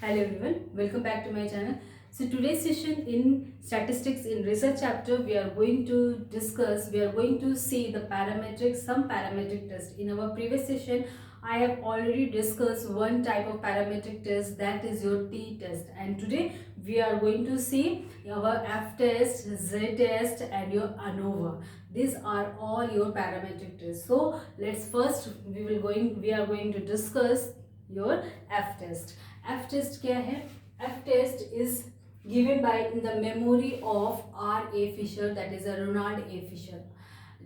Hello everyone, welcome back to my channel. So today's session in statistics in research chapter, we are going to see the some parametric test. In our previous session, I have already discussed one type of parametric test, that is your t-test, and today we are going to see our f-test, z-test and your ANOVA. These are all your parametric tests. So we are going to discuss your f-test. F test क्या है? F test is given by in the memory of R.A. Fisher, that is a Ronald A. Fisher.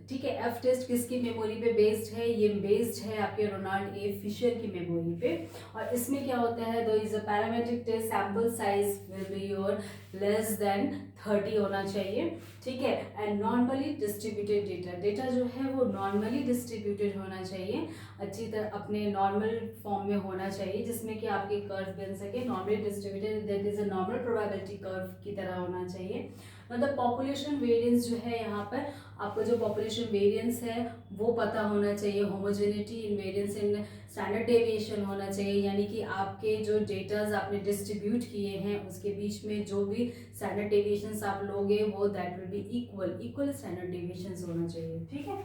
ठीक है, F test किसकी memory पे based है? ये based है आपके रोनाल्ड ए फिशर की मेमोरी पे। और इसमें क्या होता है, दो is a parametric test, sample size will be your less than 30 होना चाहिए, ठीक है। एंड नॉर्मली डिस्ट्रीब्यूटेड डेटा जो है वो नॉर्मली डिस्ट्रीब्यूटेड होना चाहिए, अच्छी तरह अपने नॉर्मल फॉर्म में होना चाहिए, जिसमें कि आपके कर्व बन सके। Normally distributed that is a normal probability curve की तरह होना चाहिए। मतलब पॉपुलेशन वेरिएंस जो है, यहाँ पर आपको जो पॉपुलेशन वेरिएंस है वो पता होना चाहिए। Homogeneity in variance in standard deviation होना चाहिए, यानी कि आपके जो डेटाज आपने डिस्ट्रीब्यूट किए हैं उसके बीच में जो भी स्टैंडर्ड डेविएशंस आप लोगे वो that will be equal standard deviations होना चाहिए, ठीक है।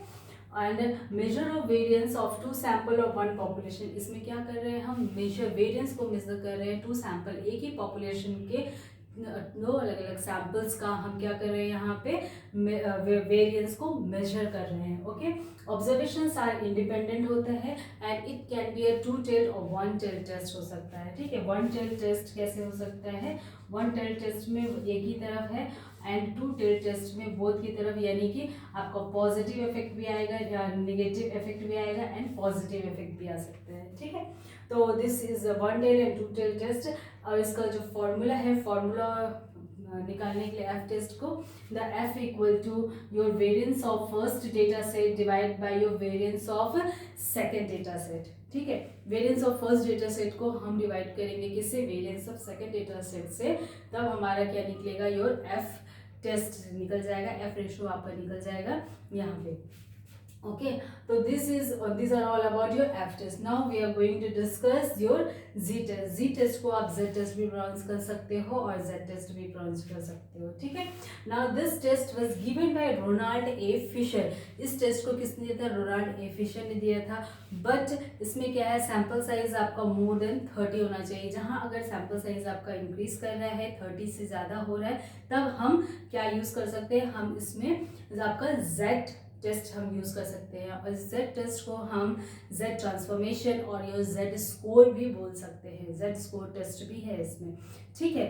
And measure of variance of two sample of one population, इसमें क्या कर रहे हैं हम? मेजर वेरिएंस को मेजर कर रहे हैं टू सैंपल, एक ही पॉपुलेशन के दो अलग अलग सैंपल्स का हम क्या कर रहे हैं यहाँ पे? वेरिएंस को मेजर कर रहे हैं, ओके। ऑब्जर्वेशंस आर इंडिपेंडेंट होता है and it can be a two tail और वन टेल टेस्ट हो सकता है, ठीक है। वन टेल टेस्ट कैसे हो सकता है? वन टेल टेस्ट में एक ही तरफ है एंड टू टेल टेस्ट में बोथ की तरफ, यानी कि आपका पॉजिटिव इफेक्ट भी आएगा या नेगेटिव इफेक्ट भी आएगा एंड पॉजिटिव इफेक्ट भी आ सकता है, ठीक है। तो this is one tail and two tail test. और इसका जो फॉर्मूला है, फॉर्मूला निकालने के लिए एफ टेस्ट को, the F equal to your variance of first data set divide by your variance of second data set, ठीक है। Variance of first data set को हम डिवाइड करेंगे किससे? Variance of second data set से, तब हमारा क्या निकलेगा? योर एफ टेस्ट निकल जाएगा, एफ रेशियो आपका निकल जाएगा यहाँ पे, okay। So these are all about your F test. Now we are going to discuss your Z test. Z test को आप Z test भी pronounce कर सकते हो और Z test भी pronounce कर सकते हो, ठीक है। Now this test was given by Ronald A. Fisher. इस टेस्ट को किसने दिया था? रोनाल्ड ए फिशर ने दिया था। बट इसमें क्या है? सैम्पल साइज आपका मोर देन 30 होना चाहिए। जहाँ अगर सैम्पल साइज आपका इंक्रीज कर रहा है, 30 से ज़्यादा हो रहा है, तब हम क्या यूज़ कर सकते हैं? हम इसमें आपका Z टेस्ट हम यूज़ कर सकते हैं। और Z टेस्ट को हम Z ट्रांसफॉर्मेशन और ये Z स्कोर भी बोल सकते हैं। Z स्कोर टेस्ट भी है इसमें, ठीक है।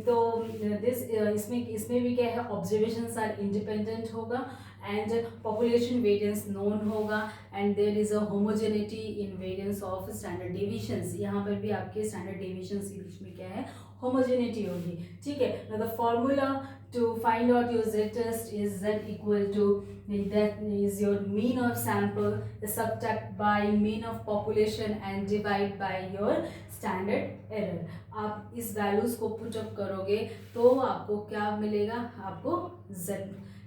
तो इसमें भी क्या है? ऑब्जर्वेशंस आर इंडिपेंडेंट होगा एंड पॉपुलेशन वेरिएंस नोन होगा and there is a homogeneity in variance of standard deviations. यहाँ पर भी आपके स्टैंडर्ड डेविएशंस के बीच में क्या है? होमोजेनिटी होगी, ठीक है। The formula to find out your Z test is Z equal to, that is your mean of sample subtract by mean of population and divide by your standard error। आप इस values को put up करोगे तो आपको क्या मिलेगा? आपको Z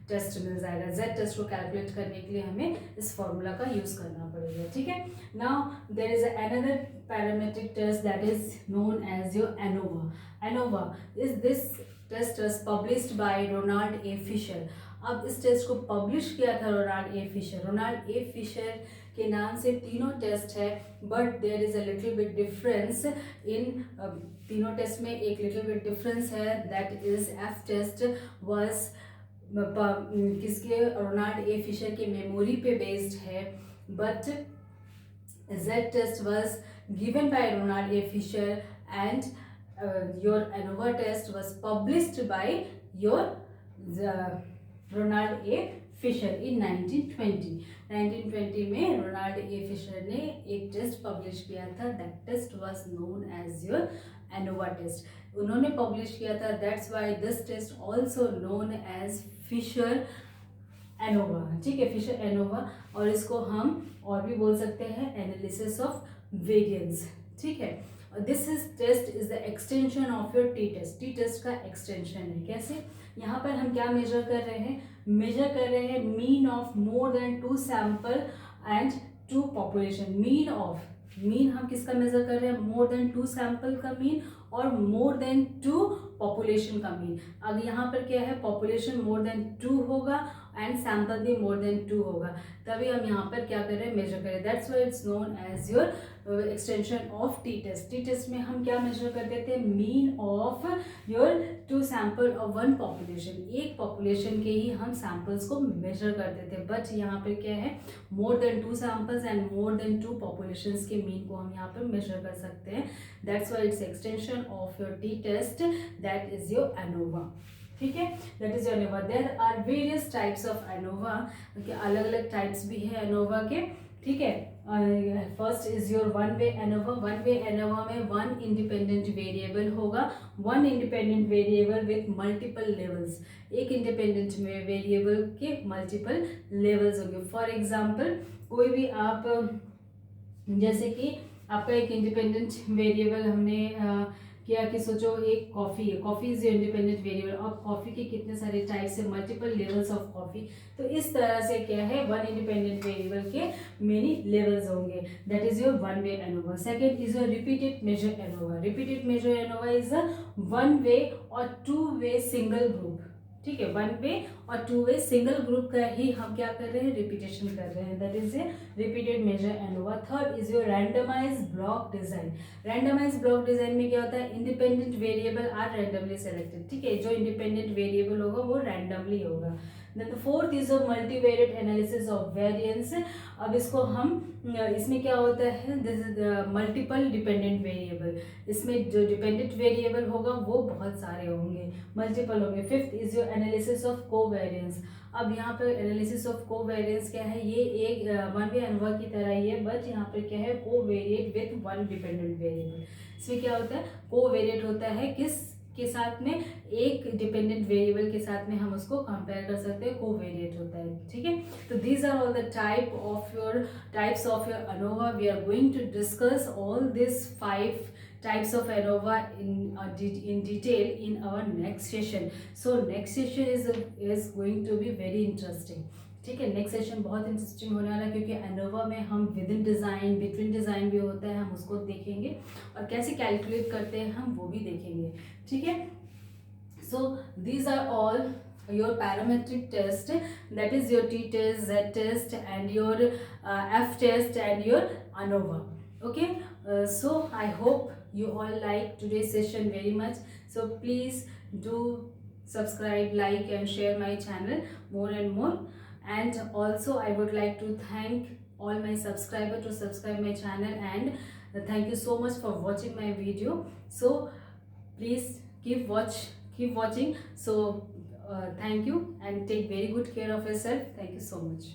test मिल जाएगा। Z टेस्ट को कैलकुलेट करने के लिए हमें इस फॉर्मूला का यूज करना पड़ेगा, ठीक है। Now there is another parametric test that is known as your ANOVA। ANOVA is this test was published by Ronald A Fisher. अब इस टेस्ट को पब्लिश किया था Ronald A Fisher. Ronald A Fisher के नाम से तीनों टेस्ट है, but there is a little bit difference in तीनों टेस्ट में। एक लिटिल बिट डिफरेंस है, that is F test was किसके? रोनाल्ड ए फिशर की मेमोरी पे बेस्ड है, but Z test was given by Ronald A. Fisher and your ANOVA test was published by your Ronald A. Fisher in 1920। 1920 में Ronald A Fisher ने एक test publish किया था, that test was known as your ANOVA test. उन्होंने publish किया था, that's why this test also known as Fisher ANOVA, ठीक है, फिशर ANOVA। और इसको हम और भी बोल सकते हैं एनालिसिस ऑफ वेरिएंस, ठीक है। This is test is the extension of your T test. T test का एक्सटेंशन है। कैसे? यहाँ पर हम क्या मेजर कर रहे हैं? मेजर कर रहे हैं mean of more than 2 sample and 2 population. Mean of mean हम किसका मेजर कर रहे हैं, मोर देन 2 सैंपल का मीन और मोर देन 2 पॉपुलेशन का मीन। अब यहाँ पर क्या है, पॉपुलेशन मोर देन 2 होगा एंड सैंपल भी मोर देन 2 होगा, तभी हम यहाँ पर क्या कर रहे हैं, मेजर करें। That's why it's known as your extension of T test. T test में हम क्या मेजर करते थे, मीन ऑफ योर 2 सैंपल और 1 पॉपुलेशन, एक पॉपुलेशन के ही हम सैंपल्स को मेजर करते थे। बट यहाँ पर क्या है, more than 2 samples and more than 2 populations के मीन को हम यहाँ पर मेजर कर सकते हैं। That's why it's extension of your T test, that is your ANOVA. ठीक है, that is ANOVA. There are various types of ANOVA, अलग अलग टाइप्स भी है एनोवा के। ठीक है, first is your one way ANOVA. One way ANOVA में 1 इंडिपेंडेंट वेरिएबल होगा, 1 independent variable with multiple levels, एक इंडिपेंडेंट वेरिएबल के मल्टीपल लेवल्स होंगे। फॉर एग्जाम्पल कोई भी आप, जैसे कि आपका एक इंडिपेंडेंट वेरिएबल हमने किया कि सोचो एक कॉफ़ी है, कॉफ़ी इज इंडिपेंडेंट वेरिएबल, और कॉफ़ी के कितने सारे टाइप्स है, मल्टीपल लेवल्स ऑफ कॉफ़ी। तो इस तरह से क्या है, 1 इंडिपेंडेंट वेरिएबल के मेनी लेवल्स होंगे। That is your one way ANOVA. Second is your repeated measure ANOVA. Repeated measure ANOVA is a 1 way और 2 वे सिंगल ग्रुप। ठीक है, 1 वे और 2 वे सिंगल ग्रुप का ही हम क्या कर रहे हैं, रिपीटेशन कर रहे हैं। That is a repeated measure ANOVA. Third is your randomize block design. Randomize block design में क्या होता है, independent variable are randomly selected. ठीक है, जो इंडिपेंडेंट वेरिएबल होगा वो रैंडमली होगा। Then the fourth is a multivariate analysis of variance. अब इसको हम, इसमें क्या होता है, this is multiple dependent variable. इसमें जो डिपेंडेंट वेरिएबल होगा वो बहुत सारे होंगे, मल्टीपल होंगे। Fifth is your analysis of covariance. अब यहाँ पर एनालिसिस ऑफ कोवेरिएंस क्या है, ये एक वन वे एनोवा की तरह ही है, बट यहाँ पर क्या है, कोवेरिएट विथ 1 डिपेंडेंट वेरिएबल। इसमें क्या होता है, कोवेरिएट होता है किस के साथ में, एक डिपेंडेंट वेरिएबल के साथ में हम उसको कंपेयर कर सकते हैं, कोवेरिएट होता है। ठीक है, तो these are all the types of your ANOVA. We are going to discuss all this 5 types of ANOVA in detail in our next session. So next session is going to be very interesting. ठीक है, next session बहुत interesting होने वाला है, क्योंकि ANOVA में हम with in design, between design भी होता है, हम उसको देखेंगे और कैसे कैलकुलेट करते हैं हम वो भी देखेंगे। ठीक है, so these are all your parametric test, that is your T test, Z test and your F test and your ANOVA. Okay, so I hope you all like today's session very much. So please do subscribe, like and share my channel more and more. And also I would like to thank all my subscribers to subscribe my channel, and thank you so much for watching my video. So please keep watching. So thank you and take very good care of yourself. Thank you so much.